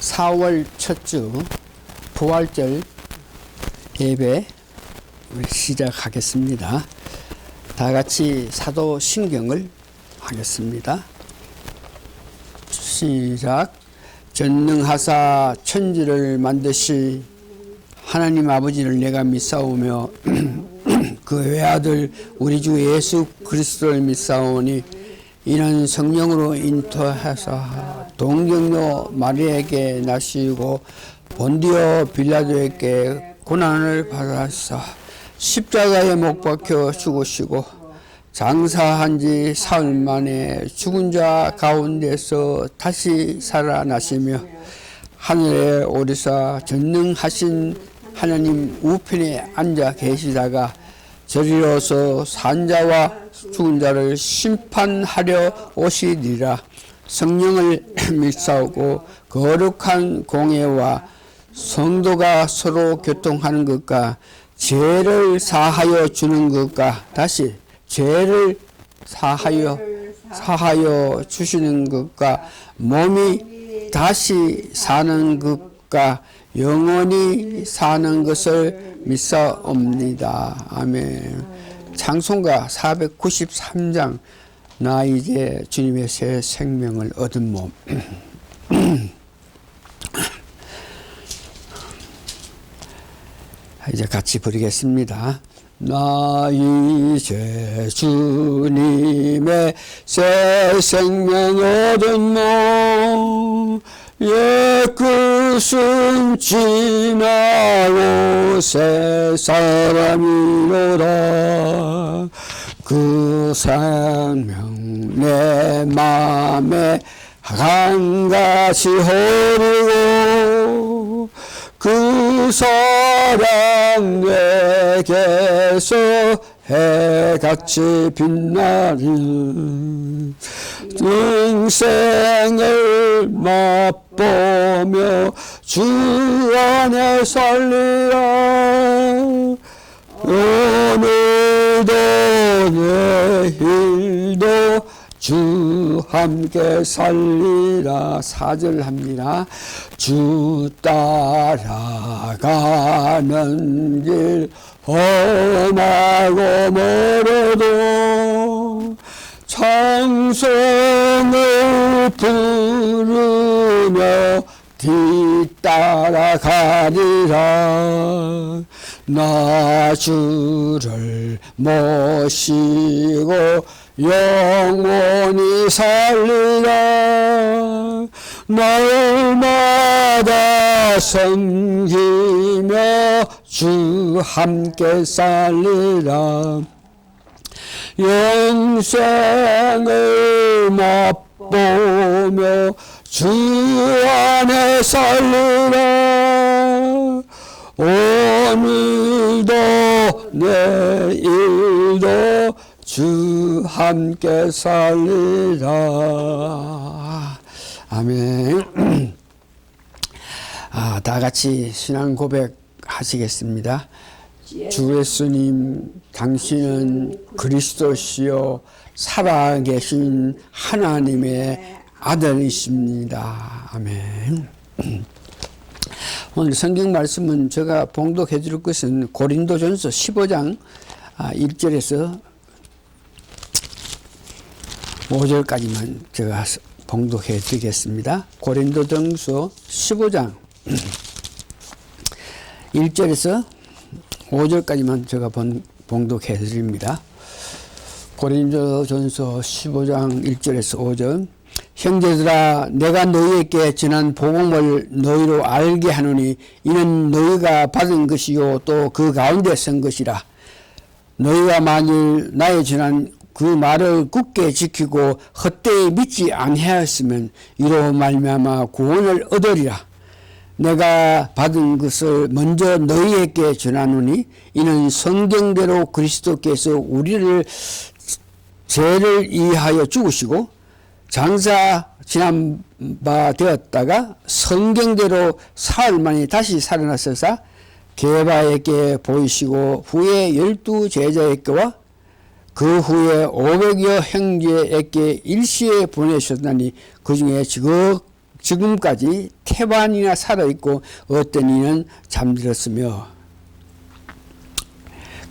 4월 첫 주 부활절 예배 시작하겠습니다. 다 같이 사도신경을 하겠습니다. 시작. 전능하사 천지를 만드시 하나님 아버지를 내가 믿사오며 그 외아들 우리 주 예수 그리스도를 믿사오니 이는 성령으로 인도하사 동정녀 마리아에게 나시고 본디오 빌라도에게 고난을 받아서 십자가에 못 박혀 죽으시고 장사한 지 사흘 만에 죽은 자 가운데서 다시 살아나시며 하늘에 오르사 전능하신 하나님 우편에 앉아 계시다가 저리로서 산자와 죽은 자를 심판하려 오시리라. 성령을 믿사오고 거룩한 공예와 성도가 서로 교통하는 것과 죄를 사하여 주는 것과 다시 죄를 사하여 주시는 것과 몸이 다시 사는 것과 영원히 사는 것을 믿사옵니다. 아멘. 찬송가 493장 나 이제 주님의 새 생명을 얻은 몸. 이제 같이 부르겠습니다. 나 이제 주님의 새 생명 얻은 몸 옛것은 지나고 새 사람이로다. 그 생명 내 맘에 한가지 흐르고 그 사랑 내게서 해같이 빛나는 인생을 맛보며 주 안에 살리라. 오늘도 내일도 주 함께 살리라. 4절 합니다. 주 따라가는 길 험하고 멀어도 찬송을 부르며 뒤따라가리라. 나 주를 모시고 영원히 살리라. 날마다 섬기며 주 함께 살리라. 영생을 맛보며 주 안에 살리라. 오늘도 내일도 주 함께 살리라. 아멘. 다 같이 신앙 고백 하시겠습니다. 주 예수님, 당신은 그리스도시요 살아계신 하나님의 아들이십니다. 아멘. 오늘 성경 말씀은 제가 봉독해 줄 것은 고린도전서 15장 1절에서 5절까지만 제가 봉독해 드리겠습니다. 고린도전서 15장 1절에서 5절까지만 제가 봉독해 드립니다. 고린도전서 15장 1절에서 5절. 형제들아, 내가 너희에게 전한 복음을 너희로 알게 하노니 이는 너희가 받은 것이요 또 그 가운데 선 것이라. 너희가 만일 나의 전한 그 말을 굳게 지키고 헛되이 믿지 아니하였으면 이로 말미암아 구원을 얻으리라. 내가 받은 것을 먼저 너희에게 전하노니 이는 성경대로 그리스도께서 우리를 죄를 이해하여 죽으시고 장사 지난 바 되었다가 성경대로 사흘 만에 다시 살아나셔서 게바에게 보이시고 후에 12 제자에게와 그 후에 500여 형제에게 일시에 보내셨다니 그 중에 지금까지 태반이나 살아있고 어떤 이는 잠들었으며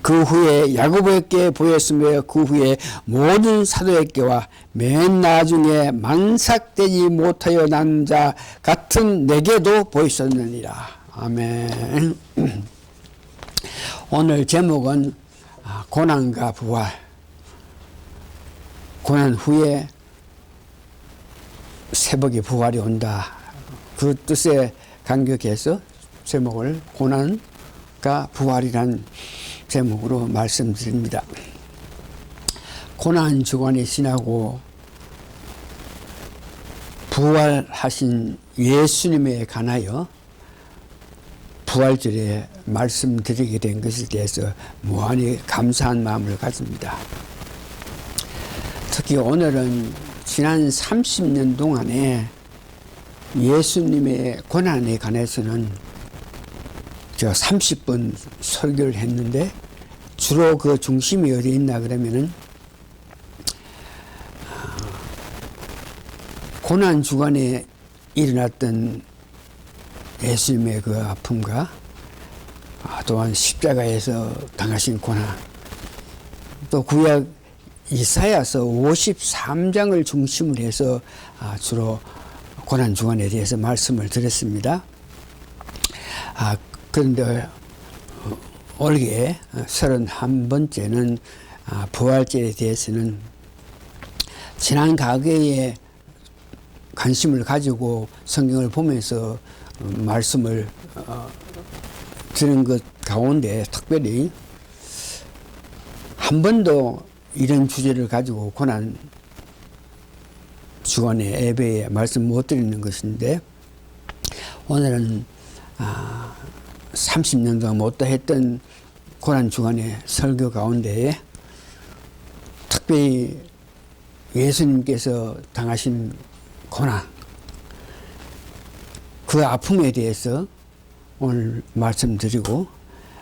그 후에 야고보에게 보였으며 그 후에 모든 사도에게와 맨 나중에 만삭되지 못하여 난 자 같은 내게도 보였었느니라. 아멘. 오늘 제목은 고난과 부활. 고난 후에 새벽에 부활이 온다. 그 뜻에 간격해서 제목을 고난과 부활이란 제목으로 말씀드립니다. 고난 주간에 지나고 부활하신 예수님에 관하여 부활절에 말씀드리게 된 것에 대해서 무한히 감사한 마음을 가집니다. 특히 오늘은 지난 30년 동안에 예수님의 고난에 관해서는 제가 30분 설교를 했는데 주로 그 중심이 어디 있나 그러면은 고난 주간에 일어났던 예수님의 그 아픔과 또한 십자가에서 당하신 고난, 또 구약 이사야서 53장을 중심으로 해서 주로 고난 주간에 대해서 말씀을 드렸습니다. 그런데 올해 31번째는 부활절에 대해서는 지난 과거에 관심을 가지고 성경을 보면서 말씀을 드린 것 가운데 특별히 한 번도 이런 주제를 가지고 고난 주간에 예배에 말씀 못 드리는 것인데 오늘은 30년 동안 못다 했던 고난 주간의 설교 가운데 특별히 예수님께서 당하신 고난, 그 아픔에 대해서 오늘 말씀드리고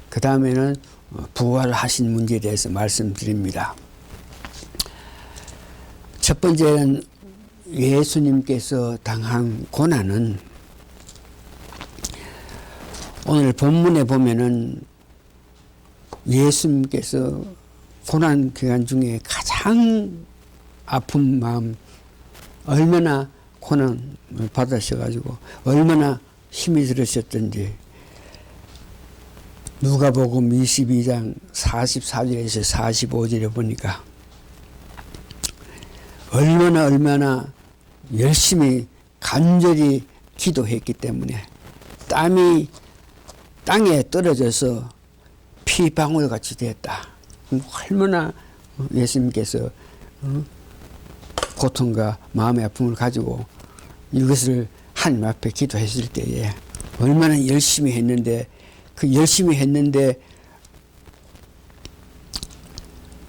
그 다음에는 부활하신 문제에 대해서 말씀드립니다. 첫 번째는 예수님께서 당한 고난은 오늘 본문에 보면은 예수님께서 고난 기간 중에 가장 아픈 마음, 얼마나 고난을 받으셔가지고 얼마나 힘이 들으셨던지 누가복음 22장 44절에서 45절에 보니까 얼마나 열심히 간절히 기도했기 때문에 땀이 땅에 떨어져서 피방울같이 되었다. 얼마나 예수님께서 고통과 마음의 아픔을 가지고 이것을 하나님 앞에 기도했을 때에 얼마나 열심히 했는데 그 열심히 했는데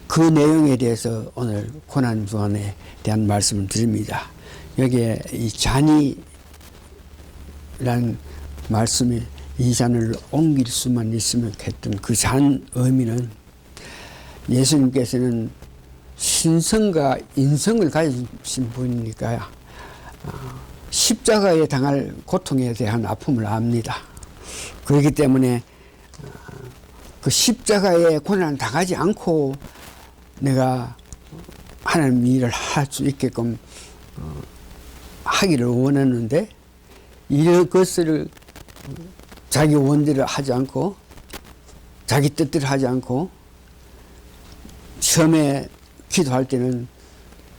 그 내용에 대해서 오늘 고난 주간에 대한 말씀을 드립니다. 여기에 이 잔이라는 말씀이 이 잔을 옮길 수만 있으면 했던 그 잔 의미는 예수님께서는 신성과 인성을 가지신 분이니까 십자가에 당할 고통에 대한 아픔을 압니다. 그렇기 때문에 그 십자가에 고난을 당하지 않고 내가 하나님 일을 할 수 있게끔 하기를 원하는데 이것을 자기 원대로 하지 않고 자기 뜻대로 하지 않고 처음에 기도할 때는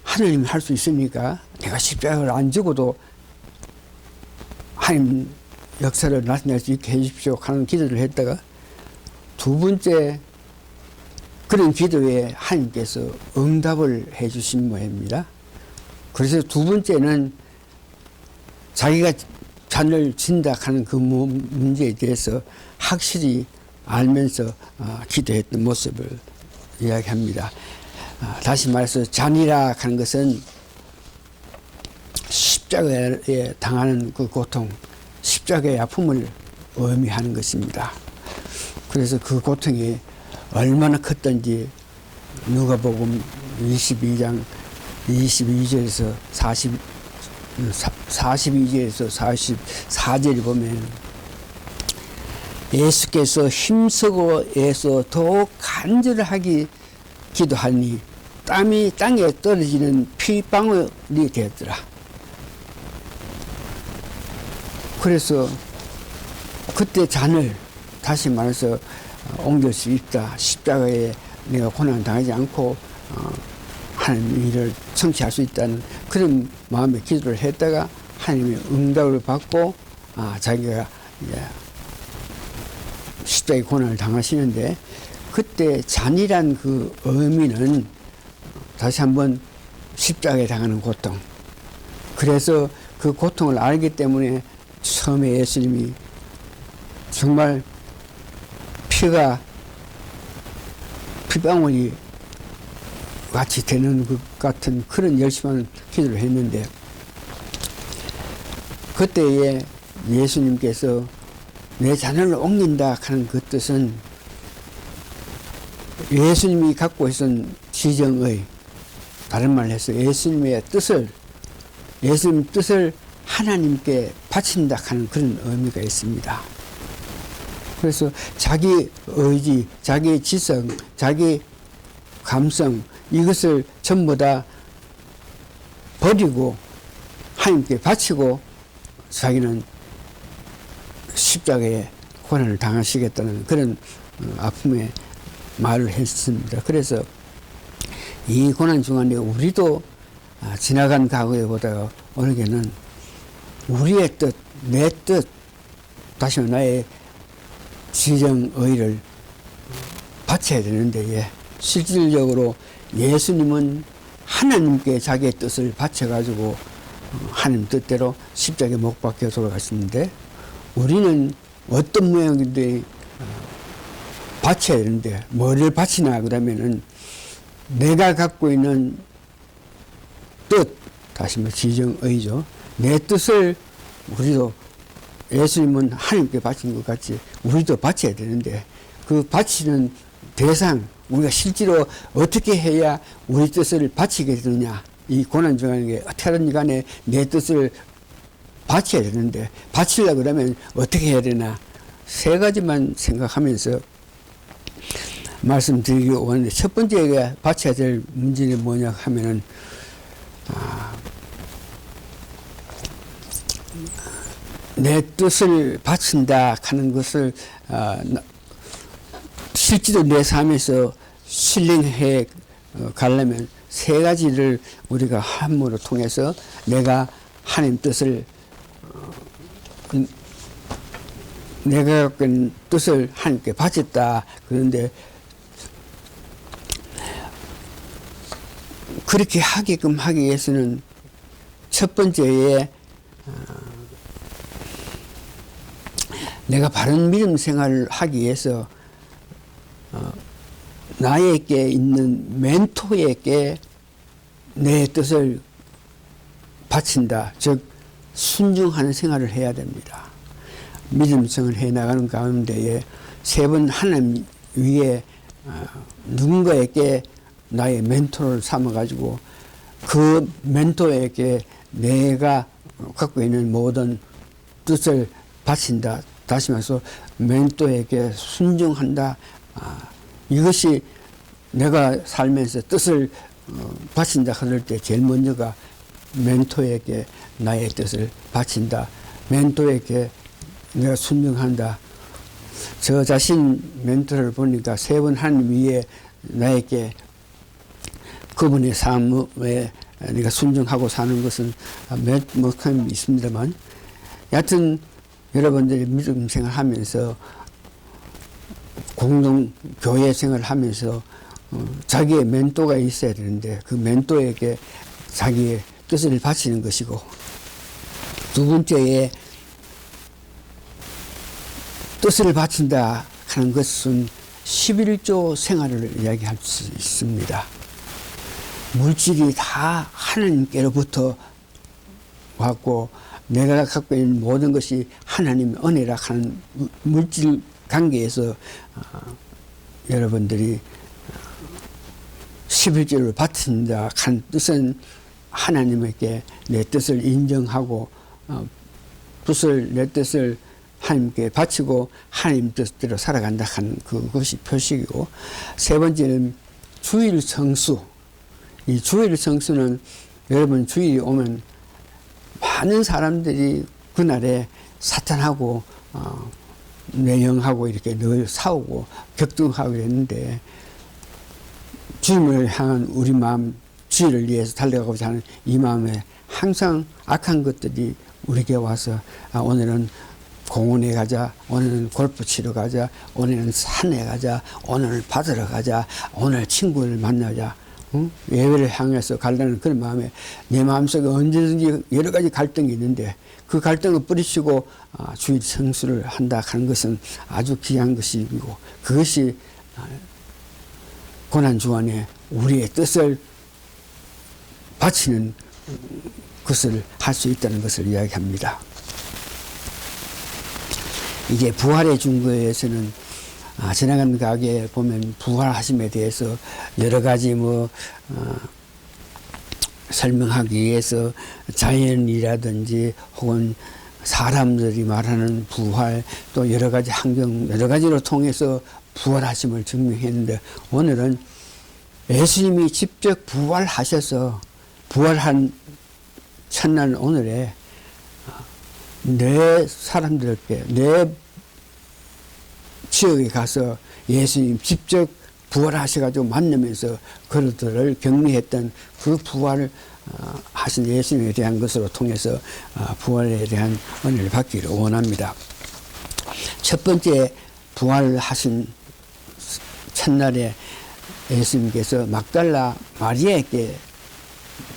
하나님 할 수 있으니까 내가 십자가를 안 죽어도 하나님 역사를 나타낼 수 있게 해주십시오 하는 기도를 했다가 두 번째 그런 기도에 하나님께서 응답을 해주신 모양입니다. 그래서 두 번째는 자기가 잔을 진다 하는 그 문제에 대해서 확실히 알면서 기도했던 모습을 이야기합니다. 다시 말해서 잔이라 하는 것은 십자가에 당하는 그 고통, 십자가의 아픔을 의미하는 것입니다. 그래서 그 고통이 얼마나 컸던지 누가복음 22장 22절에서 42절에서 44절에 보면 예수께서 힘쓰고 애써 더욱 간절하게 기도하니 땀이 땅에 떨어지는 피방울이 되었더라. 그래서 그때 잔을 다시 말해서 옮길 수 있다. 십자가에 내가 고난 당하지 않고 하나님 일을 성취할 수 있다는 그런 마음의 기도를 했다가 하나님의 응답을 받고 자기가 이제 십자가의 고난을 당하시는데 그때 잔이란 그 의미는 다시 한번 십자가에 당하는 고통. 그래서 그 고통을 알기 때문에 처음에 예수님이 정말 피방울이 같이 되는 것 같은 그런 열심한 기도를 했는데 그때에 예수님께서 내 잔을 옮긴다 하는 그 뜻은 예수님이 갖고 있던 지정의, 다른 말로 해서 예수님의 뜻을 하나님께 바친다 하는 그런 의미가 있습니다. 그래서 자기 의지, 자기 지성, 자기 감성 이것을 전부 다 버리고 하나님께 바치고 자기는 십자가에 고난을 당하시겠다는 그런 아픔의 말을 했습니다. 그래서 이 고난 중간에 우리도 지나간 과거에보다 어느 게는 우리의 뜻, 내 뜻, 다시 나의 지정의를 바쳐야 되는데 실질적으로 예수님은 하나님께 자기의 뜻을 바쳐가지고 하나님 뜻대로 십자가에 못 박혀 돌아가셨는데 우리는 어떤 모양인데 바쳐야 되는데 뭐를 바치나 그러면은 내가 갖고 있는 뜻, 다시 말해 지정의죠. 내 뜻을 우리도 예수님은 하나님께 바친 것 같이 우리도 바쳐야 되는데 그 바치는 대상 우리가 실제로 어떻게 해야 우리 뜻을 바치게 되느냐 이 고난 중간에 어떻게 하든지 간에 내 뜻을 바쳐야 되는데 바치려고 그러면 어떻게 해야 되나 세 가지만 생각하면서 말씀드리려고 하는데 첫 번째가 바쳐야 될 문제는 뭐냐 하면은 내 뜻을 바친다 하는 것을 실제로 내 삶에서 실행해 가려면 세 가지를 우리가 함으로 통해서 내가 하나님 뜻을 내가 갖고 있는 뜻을 하나님께 바쳤다. 그런데 그렇게 하게끔 하기 위해서는 첫 번째에 내가 바른 믿음 생활을 하기 위해서 나에게 있는 멘토에게 내 뜻을 바친다. 즉 순종하는 생활을 해야 됩니다. 믿음생활을 해나가는 가운데에 세 번 하나님 위에 누군가에게 나의 멘토를 삼아가지고 그 멘토에게 내가 갖고 있는 모든 뜻을 바친다. 다시 말해서 멘토에게 순종한다. 이것이 내가 살면서 뜻을 바친다 그럴 때 제일 먼저가 멘토에게 나의 뜻을 바친다. 멘토에게 내가 순종한다. 저 자신 멘토를 보니까 세 번 하나님 위에 나에게 그분의 삶에 내가 순종하고 사는 것은 몇 목함이 있습니다만 여하튼 여러분들이 믿음 생활하면서 공동 교회 생활하면서 자기의 멘토가 있어야 되는데 그 멘토에게 자기의 뜻을 바치는 것이고 두 번째에 뜻을 바친다 하는 것은 11조 생활을 이야기할 수 있습니다. 물질이 다 하나님께로부터 왔고 내가 갖고 있는 모든 것이 하나님의 은혜라 하는 물질 관계에서 여러분들이 11조를 바친다 하는 뜻은 하나님에게 내 뜻을 인정하고 내 뜻을 하나님께 바치고 하나님 뜻대로 살아간다 하는 그것이 표식이고, 세 번째는 주일 성수. 이 주일 성수는 여러분 주일이 오면 많은 사람들이 그날에 사탄하고 내 영하고 이렇게 늘 싸우고 격동하고 있는데, 주님을 향한 우리 마음, 주일을 위해서 달려가고자 하는 이 마음에 항상 악한 것들이 우리에게 와서 오늘은 공원에 가자, 오늘은 골프 치러 가자, 오늘은 산에 가자, 오늘 바다로 가자, 오늘 친구를 만나자, 예배를 향해서 가려는 그런 마음에 내 마음속에 언제든지 여러 가지 갈등이 있는데, 그 갈등을 뿌리치고 주일 성수를 한다 하는 것은 아주 귀한 것이고, 그것이 고난주간에 우리의 뜻을 바치는 것을 할 수 있다는 것을 이야기합니다. 이게 부활의 중거에서는 지나가는 가게 보면 부활하심에 대해서 여러 가지 설명하기 위해서 자연이라든지 혹은 사람들이 말하는 부활, 또 여러 가지 환경, 여러 가지로 통해서 부활하심을 증명했는데, 오늘은 예수님이 직접 부활하셔서 부활한 첫날 오늘에 내 사람들께, 내 지역에 가서 예수님 직접 부활하셔가지고 만나면서 그들을 격리했던 그 부활을 하신 예수님에 대한 것으로 통해서 부활에 대한 은혜를 받기를 원합니다. 첫 번째, 부활하신 첫날에 예수님께서 막달라 마리아에게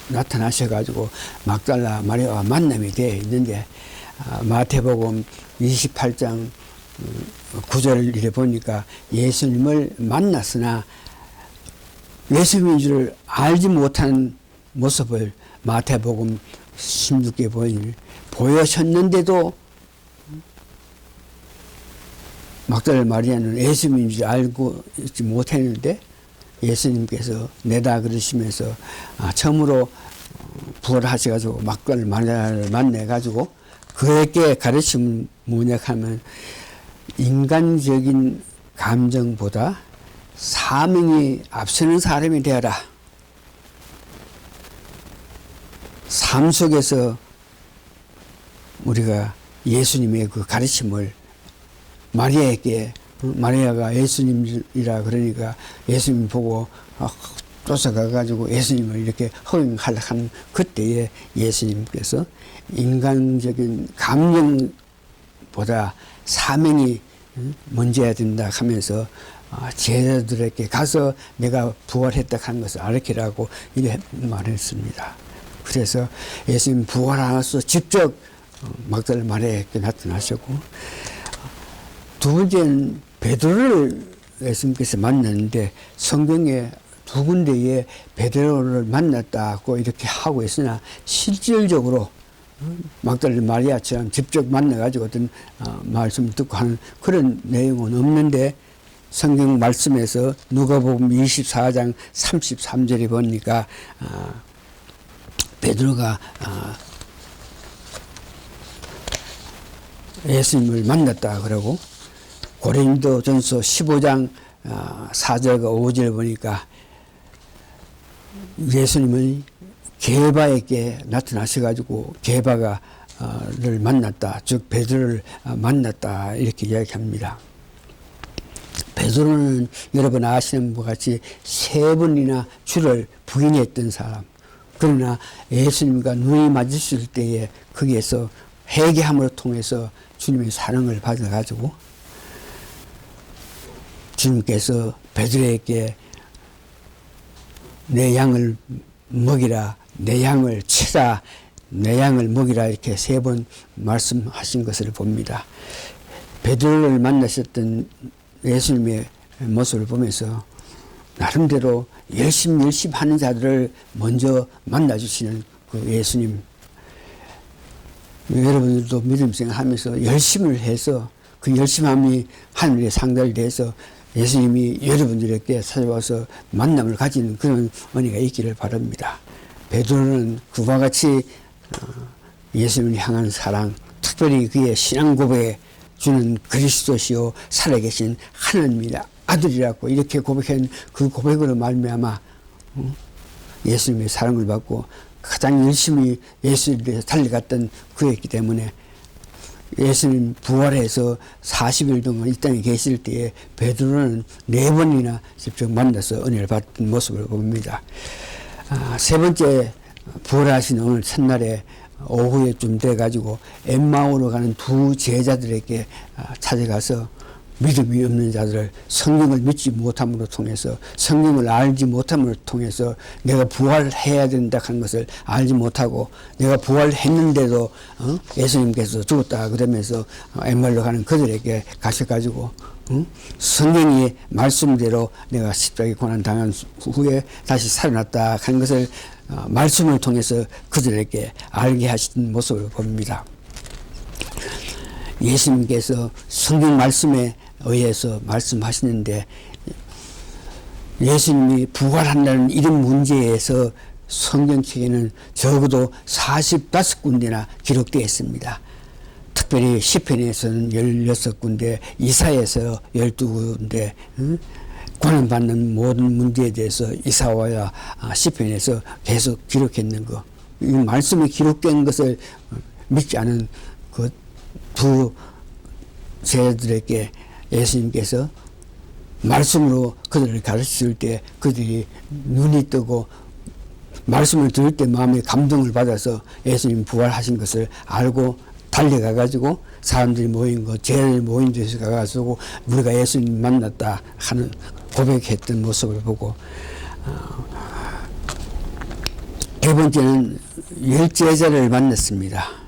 나타나셔가지고 막달라 마리아와 만남이 되어 있는데, 마태복음 28장 9절을 이래 보니까 예수님을 만났으나 예수님인 줄 알지 못하는 모습을 마태복음 16개 보여셨는데도 막달라 마리아는 예수님인 줄 알고 있지 못했는데, 예수님께서 내다 그러시면서 처음으로 부활하셔가지고 막달라 마리아를 만나가지고 그에게 가르침은 뭐냐 하면, 인간적인 감정보다 사명이 앞서는 사람이 되어라. 삶 속에서 우리가 예수님의 그 가르침을 마리아에게, 마리아가 예수님이라 그러니까 예수님 보고 쫓아가가지고 예수님을 이렇게 허용하려 하는 그때에 예수님께서 인간적인 감정보다 사명이 먼저야 된다 하면서 제자들에게 가서 내가 부활했다 하는 것을 알리라고 이렇게 말했습니다. 그래서 예수님 부활하셔서 직접 막달라 마리아에게 나타나셨고, 두 번째는 베드로를 예수님께서 만났는데, 성경에 두 군데에 베드로를 만났다고 이렇게 하고 있으나 실질적으로 막달라 마리아처럼 직접 만나가지고 어떤 말씀을 듣고 하는 그런 내용은 없는데, 성경 말씀에서 누가복음 24장 33절에 보니까 베드로가 예수님을 만났다 그러고, 고린도전서 15장 4절과 5절 보니까 예수님은 게바에게 나타나셔가지고 게바가를 만났다, 즉 베드로를 만났다, 이렇게 이야기합니다. 베드로는 여러분 아시는 것 같이 세 번이나 주를 부인했던 사람. 그러나 예수님과 눈이 맞으실 때에 거기에서 회개함을 통해서 주님의 사랑을 받아가지고 주님께서 베드로에게 내 양을 먹이라, 내 양을 치라, 내 양을 먹이라, 이렇게 세 번 말씀하신 것을 봅니다. 베드로를 만나셨던 예수님의 모습을 보면서 나름대로 열심히 하는 자들을 먼저 만나주시는 그 예수님. 여러분들도 믿음 생활하면서 열심을 해서 그 열심함이 하늘의 상달이 돼서 예수님이 여러분들에게 찾아와서 만남을 가지는 그런 은혜가 있기를 바랍니다. 베드로는 그와 같이 예수님을 향한 사랑, 특별히 그의 신앙 고백에 주는 그리스도시요 살아계신 하나님의 아들이라고 이렇게 고백한 그 고백으로 말미암아 예수님의 사랑을 받고 가장 열심히 예수님에 대해서 달려갔던 그였기 때문에 예수님 부활해서 40일 동안 이 땅에 계실 때에 베드로는 4번이나 직접 만나서 은혜를 받은 모습을 봅니다. 세 번째 부활하신 오늘 첫날에 오후에쯤 돼가지고 엠마오로 가는 두 제자들에게 찾아가서 믿음이 없는 자들을 성경을 믿지 못함으로 통해서 성경을 알지 못함으로 통해서 내가 부활해야 된다 하는 것을 알지 못하고 내가 부활했는데도 예수님께서 죽었다 그러면서 엠마오로 가는 그들에게 가셔가지고 성경의 말씀대로 내가 십자가에 고난 당한 후에 다시 살아났다 하는 것을 말씀을 통해서 그들에게 알게 하신 모습을 봅니다. 예수님께서 성경 말씀에 의해서 말씀하시는데 예수님이 부활한다는 이런 문제에서 성경책에는 적어도 45군데나 기록되어 있습니다. 특별히 시편에서는 16군데, 이사야에서 12군데, 고난받는 모든 문제에 대해서 이사야와 시편에서 계속 기록했는 거. 이 말씀에 기록된 것을 믿지 않은 그 두 제자들에게 예수님께서 말씀으로 그들을 가르칠 때 그들이 눈이 뜨고 말씀을 들을 때 마음에 감동을 받아서 예수님 부활하신 것을 알고 달려가가지고 사람들이 모인 거, 제자들이 모인 데서 가가지고 우리가 예수님 만났다 하는 고백했던 모습을 보고 네 번째는 10제자를 만났습니다.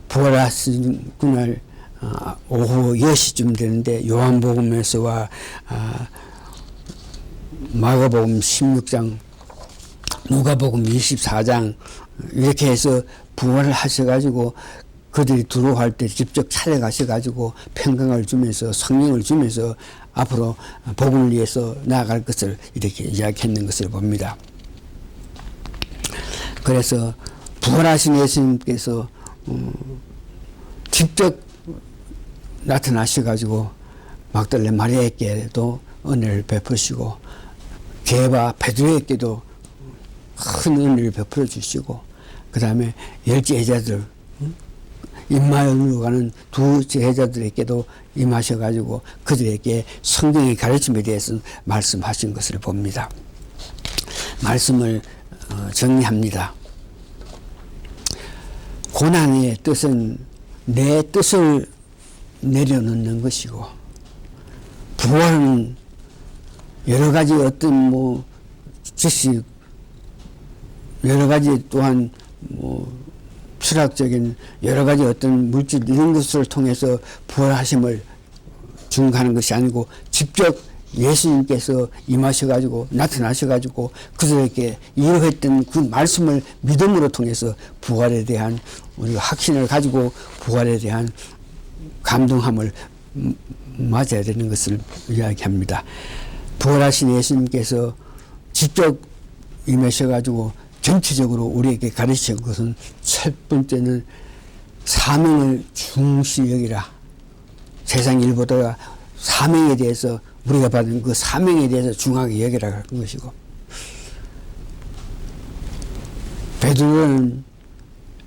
부활하신 그날 오후 10시쯤 되는데 요한복음에서와 마가복음 16장, 누가복음 24장 이렇게 해서 부활을 하셔가지고 그들이 들어갈 때 직접 찾아가셔가지고 평강을 주면서 성령을 주면서 앞으로 복음을 위해서 나아갈 것을 이렇게 이야기했는 것을 봅니다. 그래서 부활하신 예수님께서 직접 나타나셔가지고 막달레 마리아에게도 은혜를 베푸시고 게바 베드로에게도 큰 은혜를 베풀어 주시고 그 다음에 10제자들 임마을로 가는 두 제자들에게도 임하셔가지고 그들에게 성경의 가르침에 대해서 말씀하신 것을 봅니다. 말씀을 정리합니다. 고난의 뜻은 내 뜻을 내려놓는 것이고 부활은 여러 가지 어떤 지식 여러 가지 또한 철학적인 여러 가지 어떤 물질 이런 것을 통해서 부활하심을 증가하는 것이 아니고 직접 예수님께서 임하셔가지고 나타나셔가지고 그들에게 이루했던 그 말씀을 믿음으로 통해서 부활에 대한 우리가 확신을 가지고 부활에 대한 감동함을 맞아야 되는 것을 이야기합니다. 부활하신 예수님께서 직접 임하셔가지고 전체적으로 우리에게 가르친 것은 첫 번째는 사명을 중시 여기라. 세상 일보다 사명에 대해서 우리가 받은 그 사명에 대해서 중하게 여기라 하는 것이고 베드로는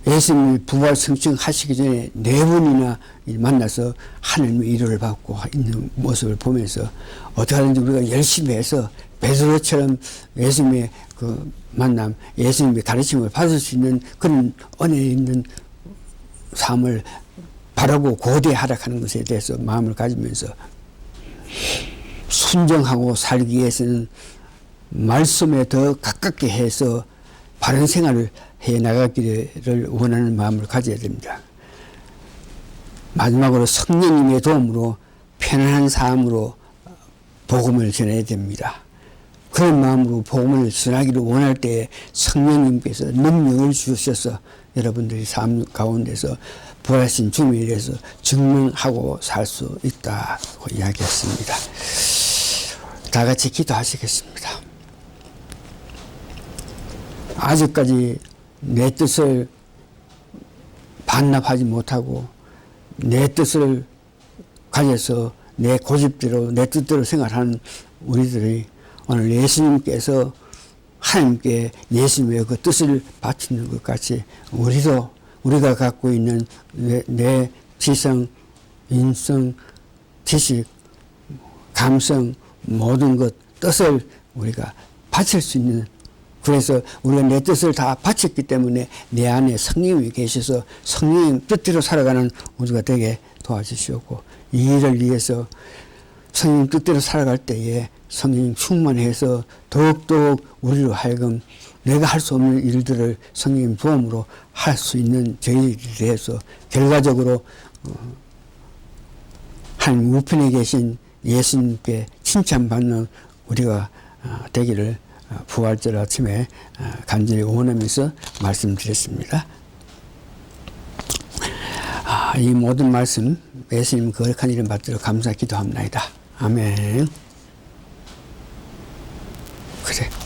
예수님이 부활 성취하시기 전에 4번이나 만나서 하나님의 위로를 받고 있는 모습을 보면서 어떻게 하든지 우리가 열심히 해서 베드로처럼 예수님의 그 만남, 예수님의 가르침을 받을 수 있는 그런 은혜 있는 삶을 바라고 고대하라 하는 것에 대해서 마음을 가지면서 순정하고 살기 위해서는 말씀에 더 가깝게 해서 바른 생활을 해 나가기를 원하는 마음을 가져야 됩니다. 마지막으로 성령님의 도움으로 편안한 삶으로 복음을 전해야 됩니다. 그런 마음으로 복음을 전하기를 원할 때 성령님께서 능력을 주셔서 여러분들이 삶 가운데서 부활하신 주님에 대해서 증명하고 살 수 있다고 이야기했습니다. 다 같이 기도하시겠습니다. 아직까지 내 뜻을 반납하지 못하고 내 뜻을 가져서 내 고집대로 내 뜻대로 생활하는 우리들이 오늘 예수님께서 하나님께 예수님의 그 뜻을 바치는 것 같이 우리도 우리가 갖고 있는 내 지성, 인성, 지식, 감성 모든 것 뜻을 우리가 바칠 수 있는, 그래서 우리가 내 뜻을 다 바쳤기 때문에 내 안에 성령이 계셔서 성령님 뜻대로 살아가는 우리가 되게 도와주시옵고, 이 일을 위해서 성령 뜻대로 살아갈 때에 성령 충만해서 더욱더욱 우리로 하여금 내가 할 수 없는 일들을 성령 도움으로 할 수 있는 저희들이 돼서 결과적으로 하나님 우편에 계신 예수님께 칭찬받는 우리가 되기를 부활절 아침에 간절히 원하면서 말씀드렸습니다. 이 모든 말씀 예수님 거룩한 이름 받들어 감사 기도합니다. 아멘. 그래.